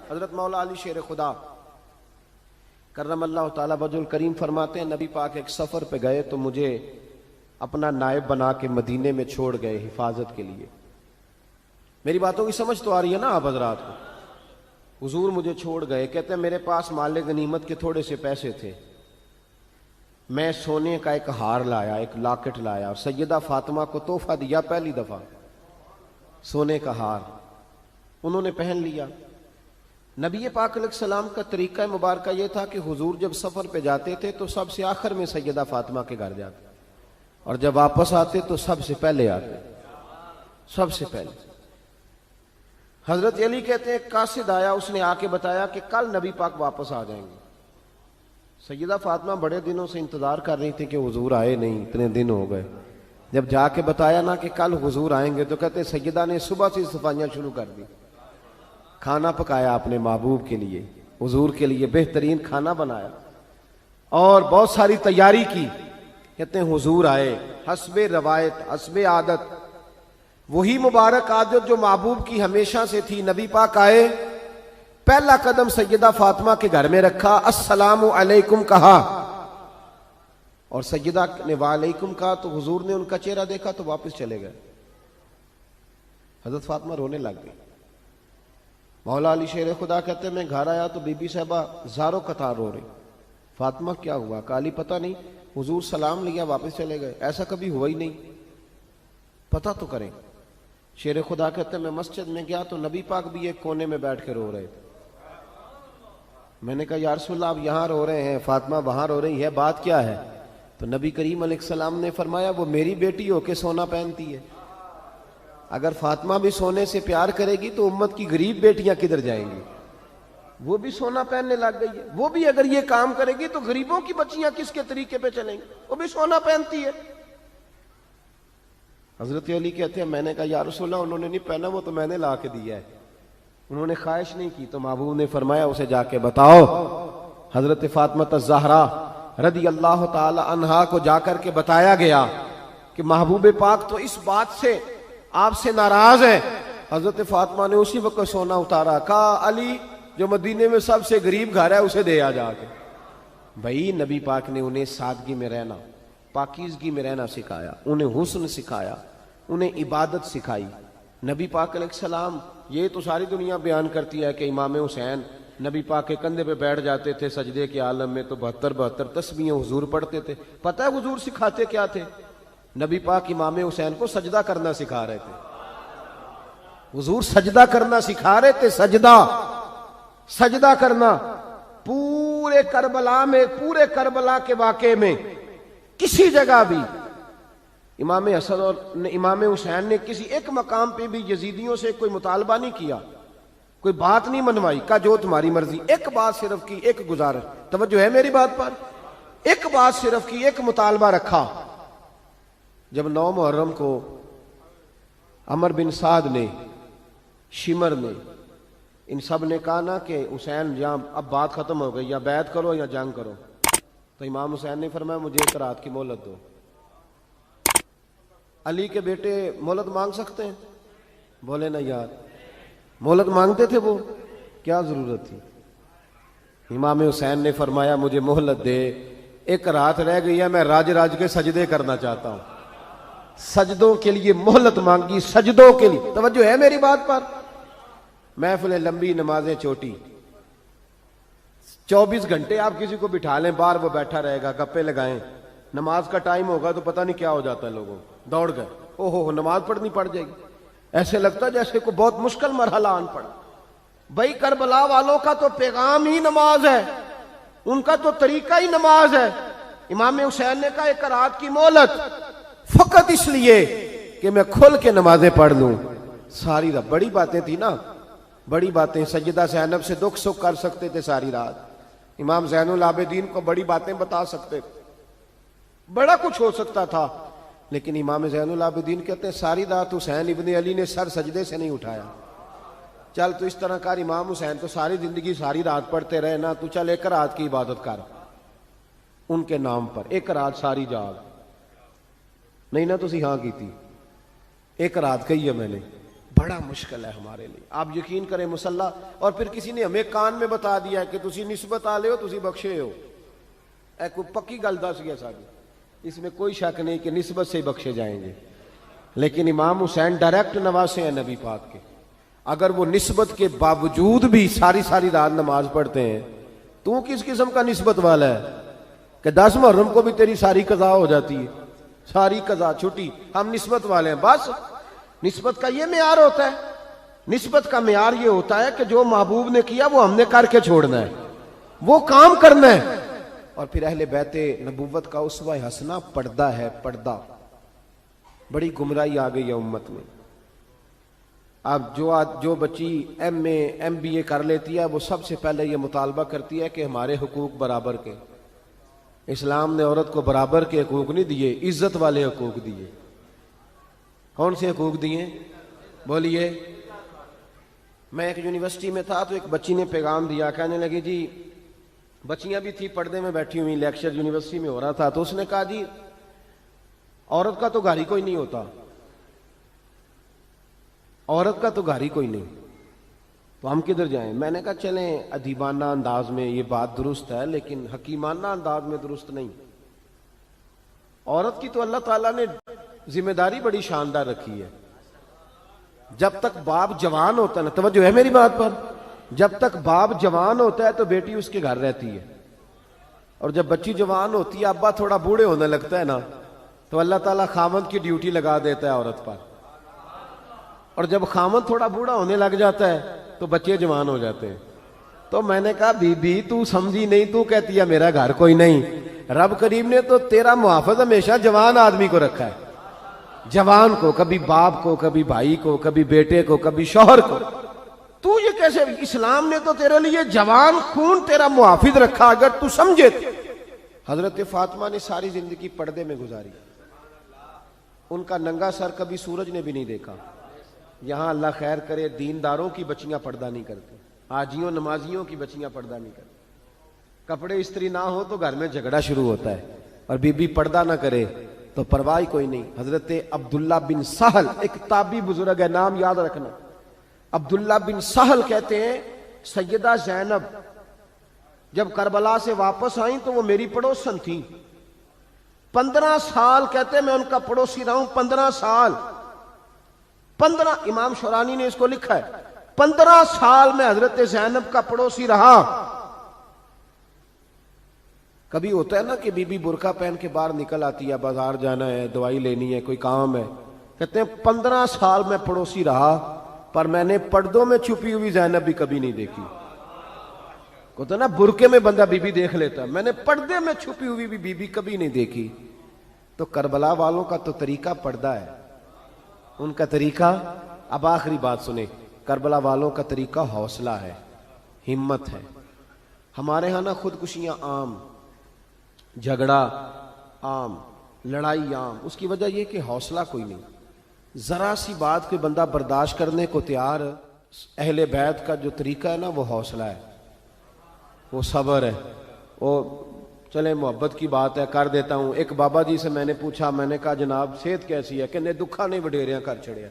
حضرت مولا علی شیر خدا کرم اللہ تعالی وجہ الکریم فرماتے ہیں نبی پاک ایک سفر پہ گئے تو مجھے اپنا نائب بنا کے مدینے میں چھوڑ گئے حفاظت کے لیے. میری باتوں کی سمجھ تو آ رہی ہے نا آپ حضرات کو؟ حضور مجھے چھوڑ گئے. کہتے ہیں میرے پاس مال غنیمت کے تھوڑے سے پیسے تھے. میں سونے کا ایک ہار لایا, ایک لاکٹ لایا اور سیدہ فاطمہ کو تحفہ دیا. پہلی دفعہ سونے کا ہار انہوں نے پہن لیا. نبی پاک علیہ السلام کا طریقہ مبارکہ یہ تھا کہ حضور جب سفر پہ جاتے تھے تو سب سے آخر میں سیدہ فاطمہ کے گھر جاتے, اور جب واپس آتے تو سب سے پہلے آتے, سب سے پہلے. حضرت علی کہتے ہیں قاصد آیا, اس نے آ کے بتایا کہ کل نبی پاک واپس آ جائیں گے. سیدہ فاطمہ بڑے دنوں سے انتظار کر رہی تھی کہ حضور آئے نہیں, اتنے دن ہو گئے. جب جا کے بتایا نا کہ کل حضور آئیں گے تو کہتے سیدہ نے صبح سے صفائیاں شروع کر دی. کھانا پکایا اپنے محبوب کے لیے, حضور کے لیے بہترین کھانا بنایا اور بہت ساری تیاری کی. کہتے ہیں حضور آئے حسب روایت, حسب عادت, وہی مبارک عادت جو محبوب کی ہمیشہ سے تھی. نبی پاک آئے, پہلا قدم سیدہ فاطمہ کے گھر میں رکھا, السلام علیکم کہا, اور سیدہ نے وعلیکم کہا تو حضور نے ان کا چہرہ دیکھا تو واپس چلے گئے. حضرت فاطمہ رونے لگ گئی. مولا علی شیر خدا کہتے ہیں میں گھر آیا تو بی بی صاحبہ زاروں قطار رو رہی. فاطمہ کیا ہوا؟ کہا علی پتہ نہیں, حضور سلام لیا واپس چلے گئے, ایسا کبھی ہوا ہی نہیں, پتہ تو کریں. شیر خدا کہتے ہیں میں مسجد میں گیا تو نبی پاک بھی ایک کونے میں بیٹھ کے رو رہے تھے. میں نے کہا یا رسول اللہ آپ یہاں رو رہے ہیں, فاطمہ وہاں رو رہی ہے, بات کیا ہے؟ تو نبی کریم علیہ السلام نے فرمایا وہ میری بیٹی ہو کے سونا پہنتی ہے. اگر فاطمہ بھی سونے سے پیار کرے گی تو امت کی غریب بیٹیاں کدھر جائیں گی؟ وہ بھی سونا پہننے لگ گئی ہے. وہ بھی اگر یہ کام کرے گی تو غریبوں کی بچیاں کس کے طریقے پہ چلیں گی؟ وہ بھی سونا پہنتی ہے. حضرت علی کہتے ہیں میں نے کہا یا رسول اللہ انہوں نے نہیں پہنا, وہ تو میں نے لا کے دیا ہے, انہوں نے خواہش نہیں کی. تو محبوب نے فرمایا اسے جا کے بتاؤ. حضرت فاطمہ الزہرا رضی اللہ تعالی عنہا کو جا کر کے بتایا گیا کہ محبوب پاک تو اس بات سے آپ سے ناراض ہے. حضرت فاطمہ نے اسی وقت سونا اتارا, کہا علی جو مدینے میں سب سے غریب گھر ہے اسے دے آ جا کے. بھائی نبی پاک نے انہیں سادگی میں رہنا, پاکیزگی میں رہنا سکھایا, انہیں حسن سکھایا, انہیں عبادت سکھائی. نبی پاک علیہ السلام, یہ تو ساری دنیا بیان کرتی ہے کہ امام حسین نبی پاک کے کندھے پہ بیٹھ جاتے تھے سجدے کے عالم میں تو 72 تسبیحیں حضور پڑھتے تھے. پتہ ہے حضور سکھاتے کیا تھے؟ نبی پاک امام حسین کو سجدہ کرنا سکھا رہے تھے. حضور سجدہ کرنا سکھا رہے تھے, سجدہ کرنا. پورے کربلا کے واقعے میں کسی جگہ بھی امام حسن اور امام حسین نے کسی ایک مقام پہ بھی یزیدیوں سے کوئی مطالبہ نہیں کیا, کوئی بات نہیں منوائی, کہا جو تمہاری مرضی. ایک بات صرف کی, ایک گزارش, توجہ ہے میری بات پر, ایک بات صرف کی, ایک مطالبہ رکھا. جب 9 محرم کو عمر بن سعد نے, شمر نے, ان سب نے کہا نا کہ حسین یہاں اب بات ختم ہو گئی, یا بیعت کرو یا جنگ کرو, تو امام حسین نے فرمایا مجھے 1 رات کی مہلت دو. علی کے بیٹے مہلت مانگ سکتے ہیں؟ بولے نا یار, مہلت مانگتے تھے وہ, کیا ضرورت تھی؟ امام حسین نے فرمایا مجھے مہلت دے, 1 رات رہ گئی ہے, میں راج کے سجدے کرنا چاہتا ہوں. سجدوں کے لیے مہلت مانگی, سجدوں کے لیے. توجہ ہے میری بات پر؟ محفلیں لمبی, نمازیں چھوٹی. 24 گھنٹے آپ کسی کو بٹھا لیں باہر, وہ بیٹھا رہے گا, گپے لگائیں. نماز کا ٹائم ہوگا تو پتہ نہیں کیا ہو جاتا ہے, لوگوں دوڑ گئے, او ہو نماز پڑھنی پڑ جائے گی. ایسے لگتا ہے جیسے کوئی بہت مشکل مرحلہ آن پڑا. بھائی کربلا والوں کا تو پیغام ہی نماز ہے, ان کا تو طریقہ ہی نماز ہے. امام حسین نے کہا 1 رات کی مہلت, فقط اس لیے کہ میں کھل کے نمازیں پڑھ لوں. ساری رات بڑی باتیں تھی نا, بڑی باتیں. سیدہ زینب سے دکھ سکھ کر سکتے تھے ساری رات, امام زین العابدین کو بڑی باتیں بتا سکتے تھے, بڑا کچھ ہو سکتا تھا. لیکن امام زین العابدین کہتے ہیں ساری رات حسین ابن علی نے سر سجدے سے نہیں اٹھایا. چل تو اس طرح کر, امام حسین تو ساری زندگی ساری رات پڑھتے رہے نا, تو چل 1 رات کی عبادت کر ان کے نام پر, 1 رات ساری جاگ. نہیں نا تسی ہاں کی تھی, 1 رات کہی ہے میں نے, بڑا مشکل ہے ہمارے لیے. آپ یقین کریں مسلح, اور پھر کسی نے ہمیں کان میں بتا دیا کہ تسی نسبت آ لے ہو, تسی بخشے ہو. اے کوئی پکی گل دس گیا ساری, اس میں کوئی شک نہیں کہ نسبت سے بخشے جائیں گے. لیکن امام حسین ڈائریکٹ نواسے ہیں نبی پاک کے. اگر وہ نسبت کے باوجود بھی ساری ساری رات نماز پڑھتے ہیں, تو کس قسم کا نسبت والا ہے کہ 10 محرم کو بھی تیری ساری قضا ہو جاتی ہے, ساری قضا چھٹی, ہم نسبت والے ہیں. بس نسبت کا یہ معیار ہوتا ہے. نسبت کا معیار یہ ہوتا ہے کہ جو محبوب نے کیا وہ ہم نے کر کے چھوڑنا ہے, وہ کام کرنا ہے. اور پھر اہل بیت نبوت کا اسوہ حسنہ پردہ ہے. پردہ بڑی گمراہی آ گئی ہے امت میں. اب جو بچی ایم اے ایم بی اے کر لیتی ہے, وہ سب سے پہلے یہ مطالبہ کرتی ہے کہ ہمارے حقوق برابر کے. اسلام نے عورت کو برابر کے حقوق نہیں دیے, عزت والے حقوق دیے. کون سے حقوق دیے بولیے؟ میں ایک یونیورسٹی میں تھا تو ایک بچی نے پیغام دیا, کہنے لگی جی, بچیاں بھی تھی پردے میں بیٹھی ہوئی, لیکچر یونیورسٹی میں ہو رہا تھا, تو اس نے کہا جی عورت کا تو گھر ہی کوئی نہیں ہوتا, عورت کا تو گھر ہی کوئی نہیں, تو ہم کدھر جائیں؟ میں نے کہا چلیں ادیبانہ انداز میں یہ بات درست ہے, لیکن حکیمانہ انداز میں درست نہیں. عورت کی تو اللہ تعالیٰ نے ذمہ داری بڑی شاندار رکھی ہے. جب تک باپ جوان ہوتا ہے نا, توجہ ہے میری بات پر, جب تک باپ جوان ہوتا ہے تو بیٹی اس کے گھر رہتی ہے, اور جب بچی جوان ہوتی ہے, ابا تھوڑا بوڑھے ہونے لگتا ہے نا, تو اللہ تعالیٰ خامند کی ڈیوٹی لگا دیتا ہے عورت پر. اور جب خامند تھوڑا بوڑھا ہونے لگ جاتا ہے تو بچے جوان ہو جاتے ہیں. تو میں نے کہا بی بی تو سمجھی نہیں, تو کہتی ہے میرا گھر کوئی نہیں. رب کریم نے تو تیرا محافظ ہمیشہ جوان آدمی کو رکھا ہے, جوان کو, کبھی باپ کو, کبھی بھائی کو, کبھی بیٹے کو, کبھی شوہر کو. تو یہ کیسے؟ اسلام نے تو تیرے لیے جوان خون تیرا محافظ رکھا, اگر تو سمجھے. حضرت فاطمہ نے ساری زندگی پردے میں گزاری, ان کا ننگا سر کبھی سورج نے بھی نہیں دیکھا. یہاں اللہ خیر کرے دینداروں کی بچیاں پردہ نہیں کرتی, حاجیوں نمازیوں کی بچیاں پردہ نہیں کرتی. کپڑے استری نہ ہو تو گھر میں جھگڑا شروع ہوتا ہے, اور بی بی پردہ نہ کرے تو پرواہ کوئی نہیں. حضرت عبداللہ بن سہل ایک تابعی بزرگ ہے, نام یاد رکھنا. عبداللہ بن سہل کہتے ہیں سیدہ زینب جب کربلا سے واپس آئیں تو وہ میری پڑوسن تھیں. 15 سال کہتے ہیں میں ان کا پڑوسی رہا ہوں, 15 سال. 15, امام شورانی نے اس کو لکھا ہے, 15 سال میں حضرت زینب کا پڑوسی رہا. کبھی ہوتا ہے نا کہ بی بی برقع پہن کے باہر نکل آتی ہے, بازار جانا ہے, دوائی لینی ہے, کوئی کام ہے. کہتے ہیں 15 سال میں پڑوسی رہا, پر میں نے پردوں میں چھپی ہوئی زینب بھی کبھی نہیں دیکھی. کہتے ہیں نا برقعے میں بندہ بی بی دیکھ لیتا, میں نے پردے میں چھپی ہوئی بھی بی بی کبھی نہیں دیکھی. تو کربلا والوں کا تو طریقہ پردہ ہے, ان کا طریقہ. اب آخری بات سنیں, کربلا والوں کا طریقہ حوصلہ ہے, ہمت ہے. ہمارے ہاں نا خودکشیاں عام, جھگڑا عام, لڑائی عام. اس کی وجہ یہ کہ حوصلہ کوئی نہیں. ذرا سی بات کوئی بندہ برداشت کرنے کو تیار. اہل بیت کا جو طریقہ ہے نا وہ حوصلہ ہے, وہ صبر ہے. وہ چلے محبت کی بات ہے کر دیتا ہوں. ایک بابا جی سے میں نے پوچھا, میں نے کہا جناب صحت کیسی ہے؟ کہ دکھا نہیں وڈیریاں کر چھڑیا.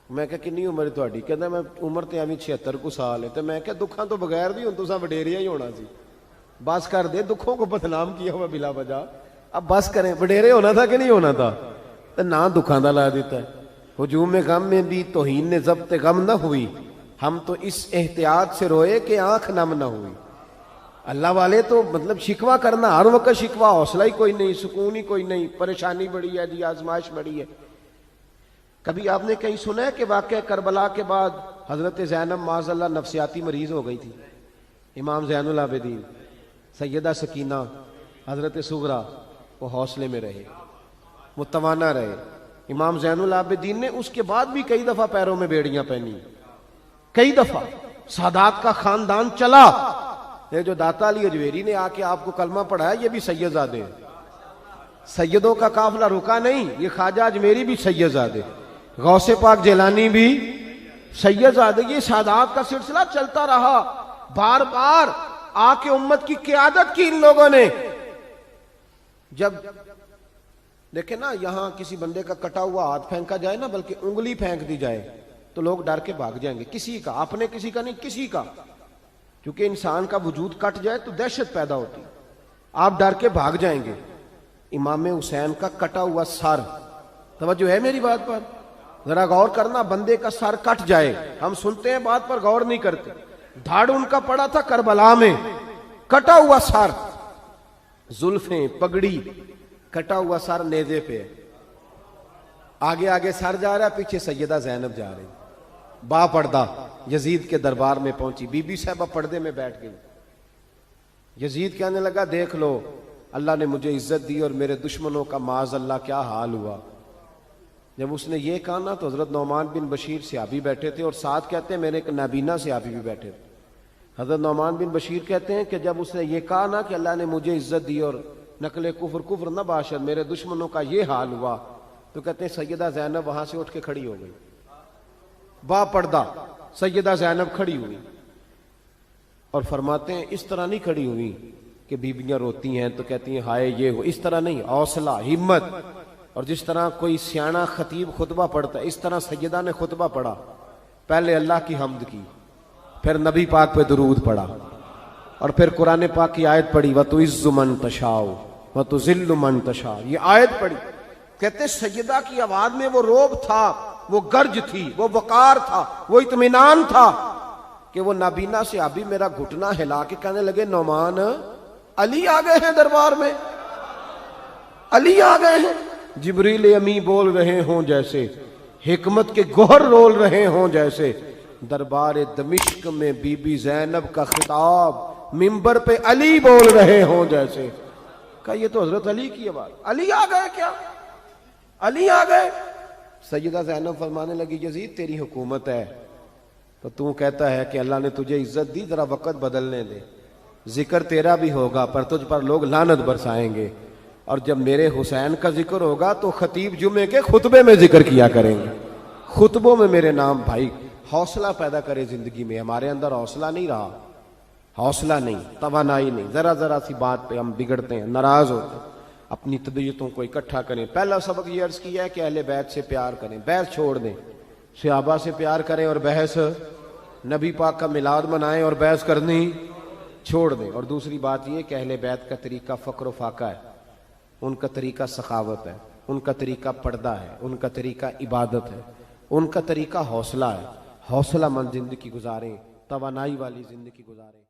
میں کہا کنی عمر تہاڈی؟ کہندا میں عمر تے ایویں 76 کو سال ہے. تے میں کہا دکھاں تو بغیر بھی ہن تساں وڈیریا ہی ہونا سی. بس کر دے, دکھوں کو بدنام کیا ہوا بلا وجہ. اب بس کریں, وڈیرے ہونا تھا کہ نہیں ہونا تھا؟ تے نہ دکھاں دا لا دیتا ہے. ہجوم غم میں بھی توہین نے ضبط غم نہ ہوئی, ہم تو اس احتیاط سے روئے کہ آنکھ نم نہ ہوئی. اللہ والے تو مطلب شکوہ کرنا ہر وقت شکوہ, حوصلہ ہی کوئی نہیں, سکون ہی کوئی نہیں, پریشانی بڑی ہے جی, آزمائش بڑی ہے. کبھی آپ نے کہیں سنا ہے کہ واقعہ کربلا کے بعد حضرت زینب معاذ اللہ نفسیاتی مریض ہو گئی تھی؟ امام زین العابدین, سیدہ سکینہ, حضرت صغرا, وہ حوصلے میں رہے, متوانا رہے. امام زین العابدین نے اس کے بعد بھی کئی دفعہ پیروں میں بیڑیاں پہنی, کئی دفعہ. سادات کا خاندان چلا. یہ جو داتا علی اجویری نے آ کے آپ کو کلمہ پڑھایا, یہ بھی سید زادے ہیں. سیدوں کا قافلہ رکا نہیں, یہ خواجہ اجمیری بھی سید زادے, غوث پاک جیلانی بھی سید زادے. یہ سادات کا سلسلہ چلتا رہا. بار بار آ کے امت کی قیادت کی ان لوگوں نے. جب دیکھیں نا یہاں کسی بندے کا کٹا ہوا ہاتھ پھینکا جائے نا, بلکہ انگلی پھینک دی جائے, تو لوگ ڈر کے بھاگ جائیں گے، کسی کا، اپنے کسی کا نہیں، کسی کا، کیونکہ انسان کا وجود کٹ جائے تو دہشت پیدا ہوتی، آپ ڈر کے بھاگ جائیں گے۔ امام حسین کا کٹا ہوا سر، توجہ ہے میری بات پر؟ ذرا غور کرنا، بندے کا سر کٹ جائے، ہم سنتے ہیں بات پر غور نہیں کرتے۔ دھاڑ ان کا پڑا تھا کربلا میں، کٹا ہوا سر، زلفیں، پگڑی، کٹا ہوا سر نیزے پہ، آگے آگے سر جا رہا ہے، پیچھے سیدہ زینب جا رہی، با پردہ یزید کے دربار میں پہنچی، بی بی صاحبہ پردے میں بیٹھ گئی۔ یزید کہنے لگا دیکھ لو اللہ نے مجھے عزت دی اور میرے دشمنوں کا معاذ اللہ کیا حال ہوا۔ جب اس نے یہ کہا نا تو حضرت نعمان بن بشیر صحابی بیٹھے تھے، اور ساتھ کہتے ہیں میرے ایک نابینا صحابی بھی بیٹھے تھے۔ حضرت نعمان بن بشیر کہتے ہیں کہ جب اس نے یہ کہا نا کہ اللہ نے مجھے عزت دی اور نقل کفر کفر نہ باشد، میرے دشمنوں کا یہ حال ہوا، تو کہتے ہیں سیدہ زینب وہاں سے اٹھ کے کھڑی ہو گئی، با پردہ سیدہ زینب کھڑی ہوئی، اور فرماتے ہیں اس طرح نہیں کھڑی ہوئی کہ بیویاں روتی ہیں تو کہتی ہیں ہائے یہ ہو، اس طرح نہیں، حوصلہ، ہمت، اور جس طرح کوئی سیاںا خطیب خطبہ پڑھتا ہے اس طرح سیدہ نے خطبہ پڑھا، پہلے اللہ کی حمد کی، پھر نبی پاک پہ درود پڑھا، اور پھر قرآن پاک کی آیت پڑھی وَتُعِزُّ مَن تَشَاءُ وَتُذِلُّ مَن تَشَاءُ، یہ آیت پڑھی۔ کہتے سیدہ کی آواز میں وہ روب تھا، وہ گرج تھی، وہ وقار تھا، وہ اطمینان تھا کہ وہ نابینا صحابی میرا گھٹنا ہلا کے کہنے لگے نعمان علی آ گئے ہیں دربار میں، علی آ گئے ہیں، جبریل امی بول رہے ہوں جیسے، حکمت کے گوہر رول رہے ہوں جیسے، دربار دمشق میں بی بی زینب کا خطاب منبر پہ علی بول رہے ہوں جیسے۔ کہا یہ تو حضرت علی کی آواز، علی آ گئے کیا، علی آ گئے؟ سیدہ زینب فرمانے لگی یزید تیری حکومت ہے تو کہتا ہے کہ اللہ نے تجھے عزت دی، ذرا وقت بدلنے دے، ذکر تیرا بھی ہوگا پر تجھ پر لوگ لعنت برسائیں گے، اور جب میرے حسین کا ذکر ہوگا تو خطیب جمعے کے خطبے میں ذکر کیا کریں گے، خطبوں میں میرے نام۔ بھائی حوصلہ پیدا کرے زندگی میں، ہمارے اندر حوصلہ نہیں رہا، حوصلہ نہیں، توانائی نہیں، ذرا ذرا سی بات پہ ہم بگڑتے ہیں، ناراض ہوتے ہیں، اپنی طبیعتوں کو اکٹھا کریں۔ پہلا سبق یہ عرض کیا ہے کہ اہل بیت سے پیار کریں، بحث چھوڑ دیں، صحابہ سے پیار کریں اور بحث، نبی پاک کا میلاد منائیں اور بحث کرنی چھوڑ دیں۔ اور دوسری بات یہ کہ اہل بیت کا طریقہ فقر و فاقہ ہے، ان کا طریقہ سخاوت ہے، ان کا طریقہ پردہ ہے، ان کا طریقہ عبادت ہے، ان کا طریقہ حوصلہ ہے۔ حوصلہ مند زندگی گزاریں، توانائی والی زندگی گزاریں۔